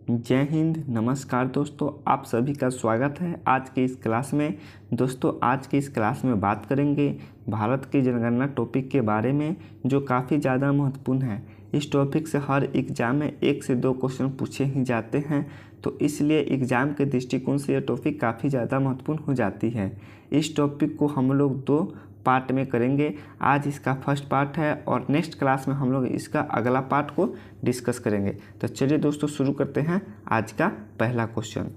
जय हिंद। नमस्कार दोस्तों, आप सभी का स्वागत है आज के इस क्लास में। दोस्तों, आज के इस क्लास में बात करेंगे भारत की जनगणना टॉपिक के बारे में, जो काफ़ी ज़्यादा महत्वपूर्ण है। इस टॉपिक से हर एग्ज़ाम में 1 से 2 क्वेश्चन पूछे ही जाते हैं, तो इसलिए एग्ज़ाम के दृष्टिकोण से यह टॉपिक काफ़ी ज़्यादा महत्वपूर्ण हो जाती है। इस टॉपिक को हम लोग 2 पार्ट में करेंगे। आज इसका फर्स्ट पार्ट है और नेक्स्ट क्लास में हम लोग इसका अगला पार्ट को डिस्कस करेंगे। तो चलिए दोस्तों, शुरू करते हैं आज का पहला क्वेश्चन।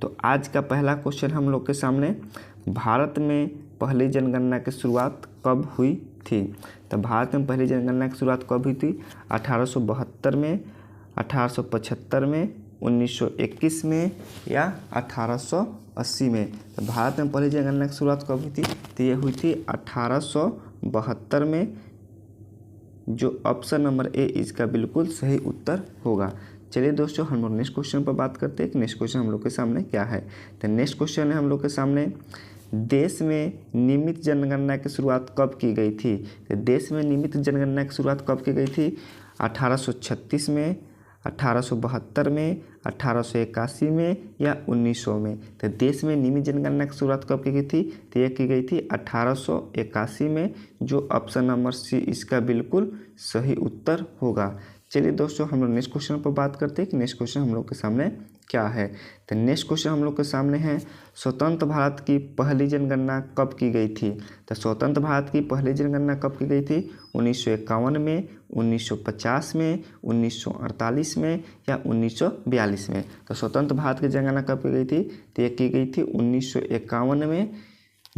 तो आज का पहला क्वेश्चन हम लोग के सामने, भारत में पहली जनगणना की शुरुआत कब हुई थी? तो भारत में पहली जनगणना की शुरुआत कब हुई थी? 1872 में, 1875 में, 1921 में या 1880 में? तो भारत में पहली जनगणना की शुरुआत कब हुई थी? तो ये हुई थी 1872 में, जो ऑप्शन नंबर ए इसका बिल्कुल सही उत्तर होगा। चलिए दोस्तों, हम लोग नेक्स्ट क्वेश्चन पर बात करते हैं कि नेक्स्ट क्वेश्चन हम लोग के सामने क्या है। तो नेक्स्ट क्वेश्चन है हम लोग के सामने, देश में नियमित जनगणना की शुरुआत कब की गई थी? तो देश में नियमित जनगणना की शुरुआत कब की गई थी? 1836 में, 1872 में, 1881 में या 1900 में? तो देश में नियमित जनगणना की शुरुआत कब की गई थी? तो यह की गई थी 1881 में, जो ऑप्शन नंबर सी इसका बिल्कुल सही उत्तर होगा। चलिए दोस्तों, हम लोग नेक्स्ट क्वेश्चन पर बात करते हैं कि नेक्स्ट क्वेश्चन हम लोग के सामने क्या है। तो नेक्स्ट क्वेश्चन हम लोग के सामने है, स्वतंत्र भारत की पहली जनगणना कब की गई थी? तो स्वतंत्र भारत की पहली जनगणना कब की गई थी? 1951 में, 1950 में, 1948 में या 1942 में? तो स्वतंत्र भारत की जनगणना कब की गई थी? तो यह की गई थी 1951 में,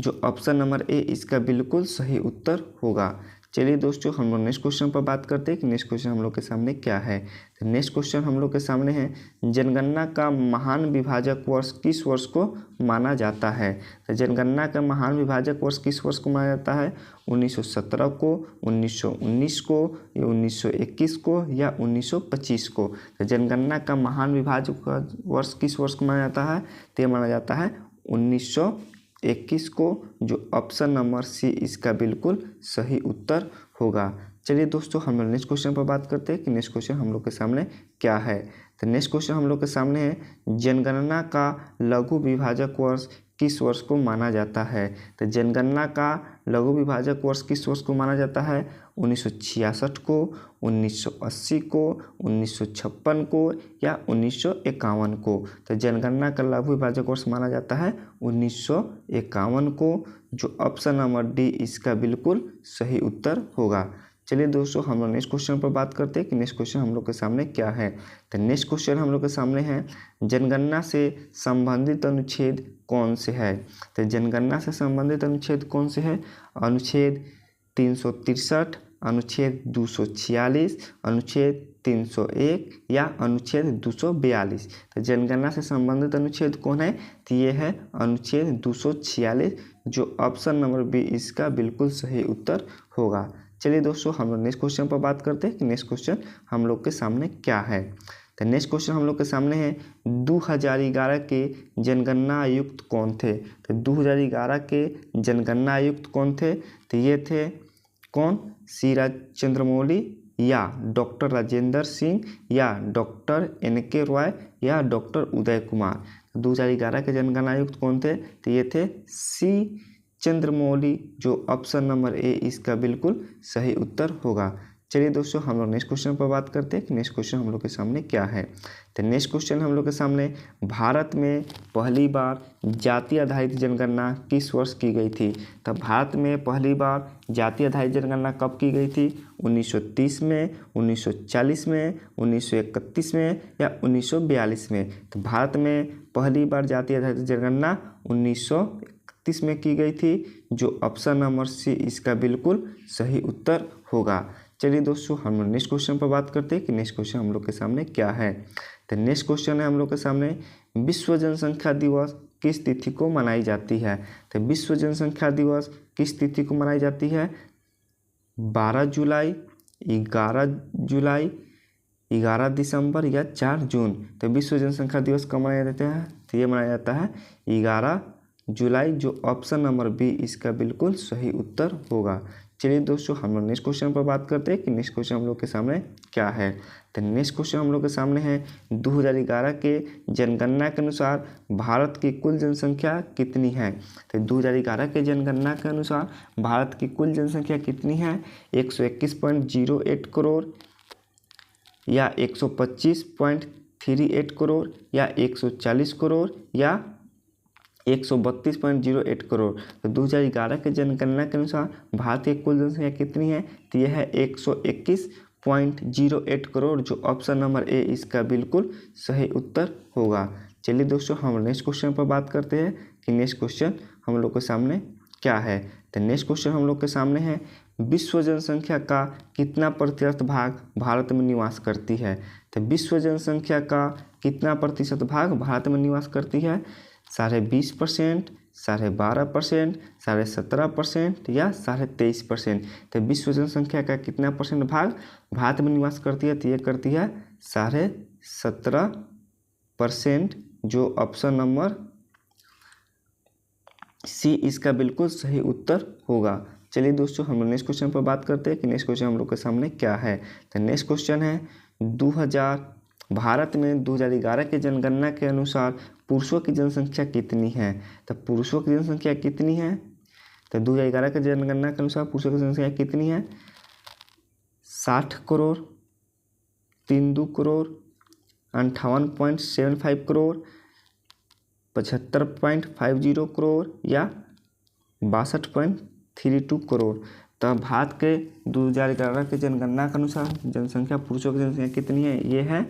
जो ऑप्शन नंबर ए इसका बिल्कुल सही उत्तर होगा। चलिए दोस्तों, हम लोग नेक्स्ट क्वेश्चन पर बात करते हैं कि नेक्स्ट क्वेश्चन हम लोग के सामने क्या है। तो नेक्स्ट क्वेश्चन हम लोग के सामने है, जनगणना का महान विभाजक वर्ष किस वर्ष को माना जाता है? तो जनगणना का महान विभाजक वर्ष किस वर्ष को माना जाता है? 1917 को, 1919 को या 1921 को या 1925 को? तो जनगणना का महान विभाजक वर्ष किस वर्ष को माना जाता है? तो यह माना जाता है 1921 को, जो ऑप्शन नंबर सी इसका बिल्कुल सही उत्तर होगा। चलिए दोस्तों, हम लोग नेक्स्ट क्वेश्चन पर बात करते हैं कि नेक्स्ट क्वेश्चन हम लोग के सामने क्या है। तो नेक्स्ट क्वेश्चन हम लोग के सामने है, जनगणना का लघु विभाजक वर्ष किस वर्ष को माना जाता है? तो जनगणना का लघु विभाजक वर्ष किस वर्ष को माना जाता है? 1966 को, 1980 को, 1956 को या 1951 को? तो जनगणना का लघु विभाजक वर्ष माना जाता है 1951 को, जो ऑप्शन नंबर डी इसका बिल्कुल सही उत्तर होगा। चलिए दोस्तों, हम लोग नेक्स्ट क्वेश्चन पर बात करते हैं कि नेक्स्ट क्वेश्चन हम लोग के सामने क्या है। तो नेक्स्ट क्वेश्चन हम लोग के सामने है, जनगणना से संबंधित अनुच्छेद कौन से है? तो जनगणना से संबंधित अनुच्छेद कौन से है? अनुच्छेद 363, अनुच्छेद 246, अनुच्छेद 301 या अनुच्छेद 242? तो जनगणना से संबंधित अनुच्छेद कौन है? तो ये है अनुच्छेद 246, जो ऑप्शन नंबर बी इसका बिल्कुल सही उत्तर होगा। चलिए दोस्तों, हम लोग नेक्स्ट क्वेश्चन पर बात करते हैं कि नेक्स्ट क्वेश्चन हम लोग के सामने क्या है। तो नेक्स्ट क्वेश्चन हम लोग के सामने है, 2011 के जनगणना आयुक्त कौन थे? तो 2011 के जनगणना आयुक्त कौन थे? तो ये थे कौन? सी चंद्रमौली या डॉक्टर राजेंद्र सिंह या डॉक्टर NK रॉय या डॉक्टर उदय कुमार? 2011 के जनगणना आयुक्त कौन थे? तो ये थे सी चंद्रमौली, जो ऑप्शन नंबर ए इसका बिल्कुल सही उत्तर होगा। चलिए दोस्तों, हम लोग नेक्स्ट क्वेश्चन पर बात करते हैं कि नेक्स्ट क्वेश्चन हम लोग के सामने क्या है। तो नेक्स्ट क्वेश्चन हम लोग के सामने, भारत में पहली बार जाति आधारित जनगणना किस वर्ष की गई थी? तो भारत में पहली बार जाति आधारित जनगणना कब की गई थी? 1930 में, 1940 में, 1931 में या 1942 में? तो भारत में पहली बार जाति आधारित जनगणना 1931 में की गई थी, जो ऑप्शन नंबर सी इसका बिल्कुल सही उत्तर होगा। चलिए दोस्तों, हम लोग नेक्स्ट क्वेश्चन पर बात करते हैं कि नेक्स्ट क्वेश्चन हम लोग के सामने क्या है। तो नेक्स्ट क्वेश्चन है हम लोग के सामने, विश्व जनसंख्या दिवस किस तिथि को मनाई जाती है? तो विश्व जनसंख्या दिवस किस तिथि को मनाई जाती है? 12 जुलाई, 11 जुलाई, 11 दिसंबर या 4 जून? तो विश्व जनसंख्या दिवस कब मनाया जाता है? तो ये मनाया जाता है 11 जुलाई, जो ऑप्शन नंबर बी इसका बिल्कुल सही उत्तर होगा। चलिए दोस्तों हम लोग नेक्स्ट क्वेश्चन पर बात करते हैं कि नेक्स्ट क्वेश्चन हम लोग के सामने क्या है। तो नेक्स्ट क्वेश्चन हम लोग के सामने है 2011 के जनगणना के अनुसार भारत की कुल जनसंख्या कितनी है। तो 2011 के जनगणना के अनुसार भारत की कुल जनसंख्या कितनी है, 121.08 करोड़ या 125.38 करोड़ या 140 करोड़ या 132.08 करोड़। तो 2011 के जनगणना के अनुसार भारत की कुल जनसंख्या कितनी है, तो यह है 121.08 करोड़, जो ऑप्शन नंबर ए इसका बिल्कुल सही उत्तर होगा। चलिए दोस्तों हम नेक्स्ट क्वेश्चन पर बात करते हैं कि नेक्स्ट क्वेश्चन हम लोग के सामने क्या है। तो नेक्स्ट क्वेश्चन हम लोग के सामने है विश्व जनसंख्या का कितना प्रतिशत भाग भारत में निवास करती है। तो विश्व जनसंख्या का कितना प्रतिशत भाग भारत में निवास करती है, 20.5%, 12.5%, 17.5% या 23%। तो विश्व जनसंख्या का कितना परसेंट भाग भारत में निवास करती है, तो ये करती है 17.5%, जो ऑप्शन नंबर सी इसका बिल्कुल सही उत्तर होगा। चलिए दोस्तों हम लोग नेक्स्ट क्वेश्चन पर बात करते हैं कि नेक्स्ट क्वेश्चन हम लोग के सामने क्या है। तो नेक्स्ट क्वेश्चन है भारत में 2011 के जनगणना के अनुसार पुरुषों की जनसंख्या कितनी है। तो पुरुषों की जनसंख्या कितनी है, तो 2011 के जनगणना के अनुसार पुरुषों की जनसंख्या कितनी है, 60 करोड़, 32 करोड़, 58.75 करोड़, 75.50 करोड़ या 62.32 करोड़। तो भारत के 2011 के जनगणना के अनुसार जनसंख्या पुरुषों की जनसंख्या कितनी है, ये है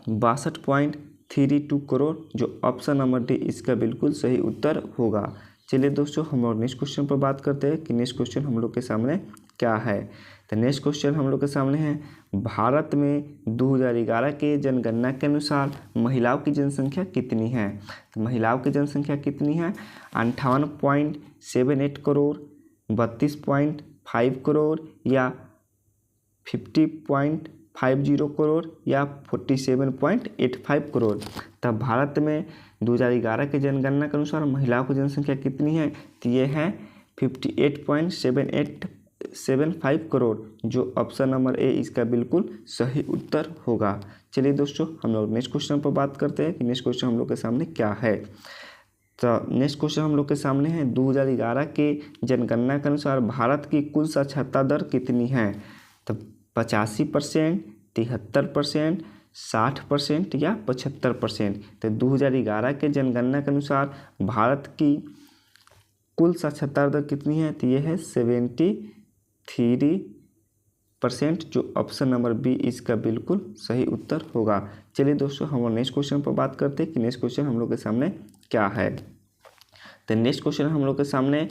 62.32 करोड़, जो ऑप्शन नंबर डी इसका बिल्कुल सही उत्तर होगा। चलिए दोस्तों हम लोग नेक्स्ट क्वेश्चन पर बात करते हैं कि नेक्स्ट क्वेश्चन हम लोग के सामने क्या है। तो नेक्स्ट क्वेश्चन हम लोग के सामने है भारत में 2011 के जनगणना के अनुसार महिलाओं की जनसंख्या कितनी है। तो महिलाओं की जनसंख्या कितनी है, 58.78 करोड़, 32.5 करोड़ या 50.50 करोड़ या 47.85 करोड़। तब भारत में 2011 के जनगणना के अनुसार महिलाओं की जनसंख्या कितनी है, तो ये है 58.75 करोड़, जो ऑप्शन नंबर ए इसका बिल्कुल सही उत्तर होगा। चलिए दोस्तों हम लोग नेक्स्ट क्वेश्चन पर बात करते हैं कि नेक्स्ट क्वेश्चन हम लोग के सामने क्या है। तो नेक्स्ट क्वेश्चन हम लोग के सामने है 2011 के जनगणना के अनुसार भारत की कुल साक्षरता दर कितनी है। तो 85%, 73%, 60% या 75%। तो 2011 के जनगणना के अनुसार भारत की कुल साक्षरता दर कितनी है, तो ये है 73%, जो ऑप्शन नंबर बी इसका बिल्कुल सही उत्तर होगा। चलिए दोस्तों हम नेक्स्ट क्वेश्चन पर बात करते हैं कि नेक्स्ट क्वेश्चन हम लोग के सामने क्या है। तो नेक्स्ट क्वेश्चन हम लोग के सामने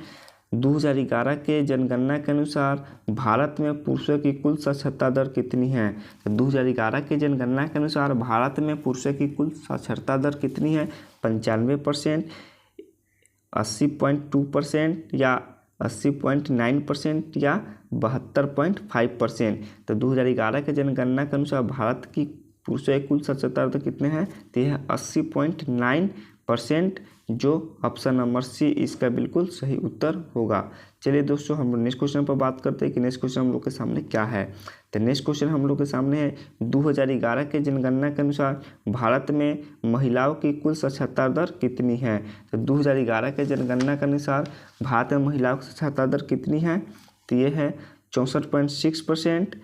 2011 के जनगणना के अनुसार भारत में पुरुषों की कुल साक्षरता दर कितनी है। तो 2011 के जनगणना के अनुसार भारत में पुरुषों की कुल साक्षरता दर कितनी है, 95%, 80.2% या 80.9% या 72.5%। तो 2011 के जनगणना के अनुसार भारत की पुरुषों की कुल साक्षरता दर कितने हैं, तो यह 80.9%, जो ऑप्शन नंबर सी इसका बिल्कुल सही उत्तर होगा। चलिए दोस्तों हम लोग नेक्स्ट क्वेश्चन पर बात करते हैं कि नेक्स्ट क्वेश्चन हम लोग के सामने क्या है। तो नेक्स्ट क्वेश्चन हम लोग के सामने है 2011 के जनगणना के अनुसार भारत में महिलाओं की कुल साक्षरता दर कितनी है। तो 2011 के जनगणना के अनुसार भारत में महिलाओं की साक्षरता दर कितनी है, तो ये है 64.6%,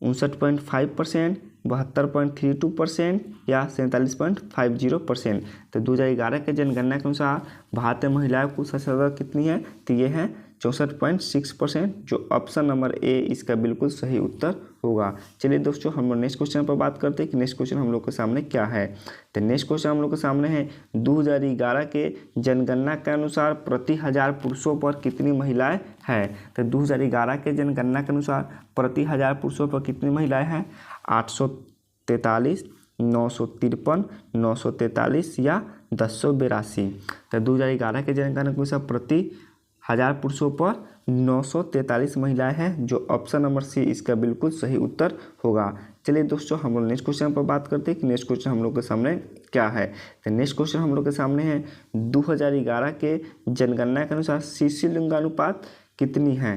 59.5%, 72.32% या 47.50%। तो 2011 के जनगणना के अनुसार भारत में महिलाओं की साक्षरता दर कितनी है, तो ये है 64.6%, जो ऑप्शन नंबर ए इसका बिल्कुल सही उत्तर होगा। चलिए दोस्तों हम लोग नेक्स्ट क्वेश्चन पर बात करते हैं कि नेक्स्ट क्वेश्चन हम लोग के सामने क्या है। तो नेक्स्ट क्वेश्चन हम लोग के सामने है 2011 के जनगणना के अनुसार प्रति 1000 पुरुषों पर कितनी महिलाएं हैं। तो 2011 के जनगणना के अनुसार प्रति 1000 पुरुषों पर कितनी महिलाएं हैं, 843, 953, 943 या 1082। तो 2011 के जनगणना के अनुसार प्रति 1000 पुरुषों पर 943 महिलाएं हैं, जो ऑप्शन नंबर सी इसका बिल्कुल सही उत्तर होगा। चलिए दोस्तों हम लोग नेक्स्ट क्वेश्चन पर बात करते हैं कि नेक्स्ट क्वेश्चन हम लोग के सामने क्या है। तो नेक्स्ट क्वेश्चन हम लोग के सामने है 2011 के जनगणना के अनुसार शिशु लिंगानुपात कितनी है।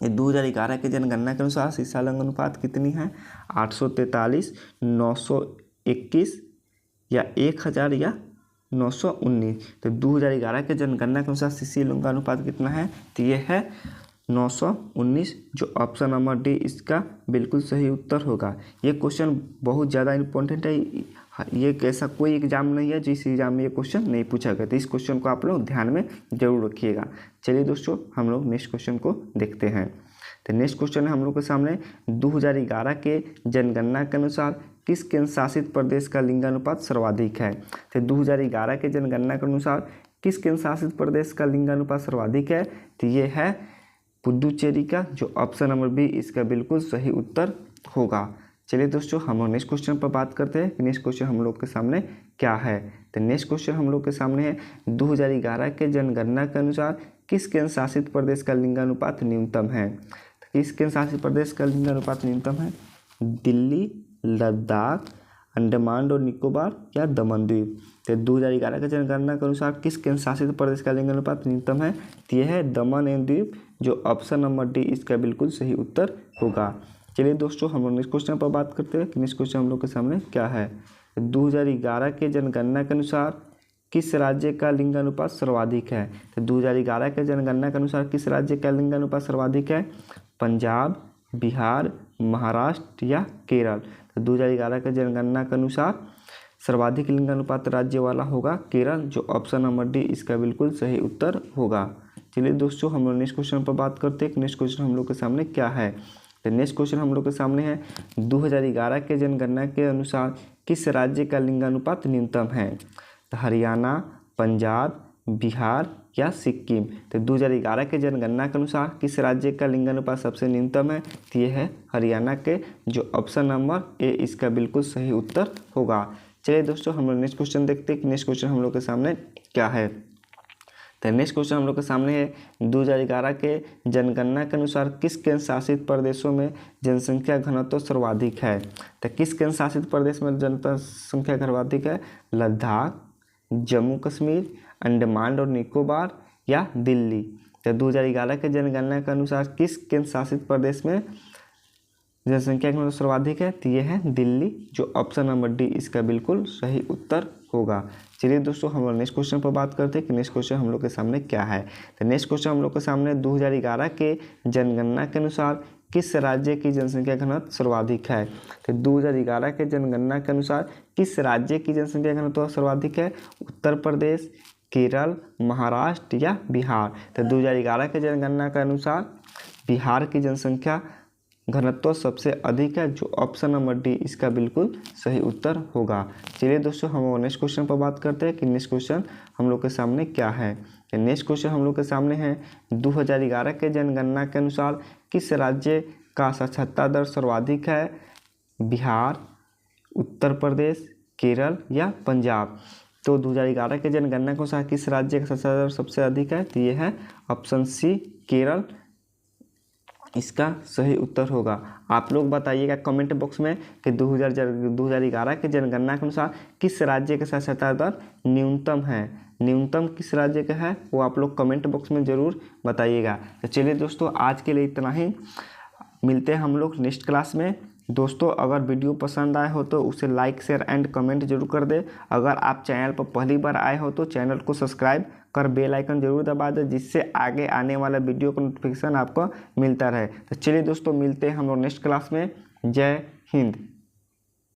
ये 2011 के जनगणना के अनुसार शिक्षा लिंगानुपात कितनी है, 843, 921 या 1000 या 919। तो 2011 के जनगणना के अनुसार शिशु लिंगानुपात कितना है, तो ये है 919, जो ऑप्शन नंबर डी इसका बिल्कुल सही उत्तर होगा। ये क्वेश्चन बहुत ज़्यादा इम्पोर्टेंट है, ये ऐसा कोई एग्जाम नहीं है जिस एग्जाम में ये क्वेश्चन नहीं पूछा गया, तो इस क्वेश्चन को आप लोग ध्यान में जरूर रखिएगा। चलिए दोस्तों, हम लोग नेक्स्ट क्वेश्चन को देखते हैं। तो नेक्स्ट क्वेश्चन है हम लोग के सामने, 2011 के जनगणना के अनुसार किस केंद्र शासित प्रदेश का लिंगानुपात सर्वाधिक है। तो 2011 के जनगणना के अनुसार किस केंद्र शासित प्रदेश का लिंगानुपात सर्वाधिक है, तो ये है पुडुचेरी का, जो ऑप्शन नंबर बी इसका बिल्कुल सही उत्तर होगा। चलिए दोस्तों, हम लोग नेक्स्ट क्वेश्चन पर बात करते हैं कि नेक्स्ट क्वेश्चन हम लोग के सामने क्या है। तो नेक्स्ट क्वेश्चन हम लोग के सामने है, 2011 के जनगणना के अनुसार किस केंद्र शासित प्रदेश का लिंगानुपात न्यूनतम है। तो किस केंद्र शासित प्रदेश का लिंगानुपात न्यूनतम है, दिल्ली, लद्दाख, अंडमान और निकोबार या दमन द्वीप। तो 2011 के जनगणना के अनुसार किस केंद्र शासित प्रदेश का लिंगानुपात न्यूनतम है, तो यह है दमन एंड द्वीप, जो ऑप्शन नंबर डी इसका बिल्कुल सही उत्तर होगा। चलिए दोस्तों, हम लोग नेक्स्ट क्वेश्चन पर बात करते हैं कि नेक्स्ट क्वेश्चन हम लोग के सामने क्या है। 2011 के जनगणना के अनुसार किस राज्य का लिंगानुपात सर्वाधिक है। तो 2011 के जनगणना के अनुसार किस राज्य का लिंगानुपात सर्वाधिक है, पंजाब, बिहार, महाराष्ट्र या केरल। तो 2011 के जनगणना के अनुसार सर्वाधिक लिंगानुपात राज्य वाला होगा केरल, जो ऑप्शन नंबर डी इसका बिल्कुल सही उत्तर होगा। चलिए दोस्तों, हम लोग नेक्स्ट क्वेश्चन पर बात करते हैं कि नेक्स्ट क्वेश्चन हम लोग के सामने क्या है। तो नेक्स्ट क्वेश्चन हम लोग के सामने है, 2011 के जनगणना के अनुसार किस राज्य का लिंगानुपात न्यूनतम है। तो हरियाणा, पंजाब, बिहार या सिक्किम। तो 2011 के जनगणना के अनुसार किस राज्य का लिंगानुपात सबसे न्यूनतम है, तो ये है हरियाणा के, जो ऑप्शन नंबर ए इसका बिल्कुल सही उत्तर होगा। चलिए दोस्तों, हम लोग नेक्स्ट क्वेश्चन देखते हैं कि नेक्स्ट क्वेश्चन हम लोग के सामने क्या है। तो नेक्स्ट क्वेश्चन हम लोग के सामने है, 2011 के जनगणना के अनुसार किस केंद्र शासित प्रदेशों में जनसंख्या घनत्व सर्वाधिक है। तो किस केंद्र शासित प्रदेश में जनसंख्या सर्वाधिक है, लद्दाख, जम्मू कश्मीर, अंडमान और निकोबार या दिल्ली। तो 2011 के जनगणना के अनुसार किस केंद्र शासित प्रदेश में जनसंख्या घनत्व सर्वाधिक है, तो ये है दिल्ली, जो ऑप्शन नंबर डी इसका बिल्कुल सही उत्तर होगा। चलिए दोस्तों, हम लोग नेक्स्ट क्वेश्चन पर बात करते हैं कि नेक्स्ट क्वेश्चन हम लोग के सामने क्या है। तो नेक्स्ट क्वेश्चन हम लोग के सामने 2011 के जनगणना के अनुसार किस राज्य की जनसंख्या घनत्व सर्वाधिक है। तो 2011 के जनगणना के अनुसार किस राज्य की जनसंख्या घनत्व सर्वाधिक है, उत्तर प्रदेश, केरल, महाराष्ट्र या बिहार। तो 2011 के जनगणना के अनुसार बिहार की जनसंख्या घनत्व सबसे अधिक है, जो ऑप्शन नंबर डी इसका बिल्कुल सही उत्तर होगा। चलिए दोस्तों, हम नेक्स्ट क्वेश्चन पर बात करते हैं कि नेक्स्ट क्वेश्चन हम लोग के सामने क्या है। नेक्स्ट क्वेश्चन हम लोग के सामने है, 2011 के जनगणना के अनुसार किस राज्य का साक्षरता दर सर्वाधिक है, बिहार, उत्तर प्रदेश, केरल या पंजाब। तो 2011 के जनगणना के अनुसार किस राज्य का साक्षरता दर सबसे अधिक है, तो ये है ऑप्शन सी केरल, इसका सही उत्तर होगा। आप लोग बताइएगा कमेंट बॉक्स में कि 2011 के जनगणना के अनुसार किस राज्य का साक्षरता दर न्यूनतम है। न्यूनतम किस राज्य का है वो आप लोग कमेंट बॉक्स में ज़रूर बताइएगा। तो चलिए दोस्तों, आज के लिए इतना ही, मिलते हैं हम लोग नेक्स्ट क्लास में। दोस्तों, अगर वीडियो पसंद आए हो तो उसे लाइक, शेयर एंड कमेंट जरूर कर दे। अगर आप चैनल पर पहली बार आए हो तो चैनल को सब्सक्राइब कर बेल आइकन जरूर दबा दे, जिससे आगे आने वाला वीडियो का नोटिफिकेशन आपको मिलता रहे। तो चलिए दोस्तों, मिलते हैं हम लोग नेक्स्ट क्लास में। जय हिंद।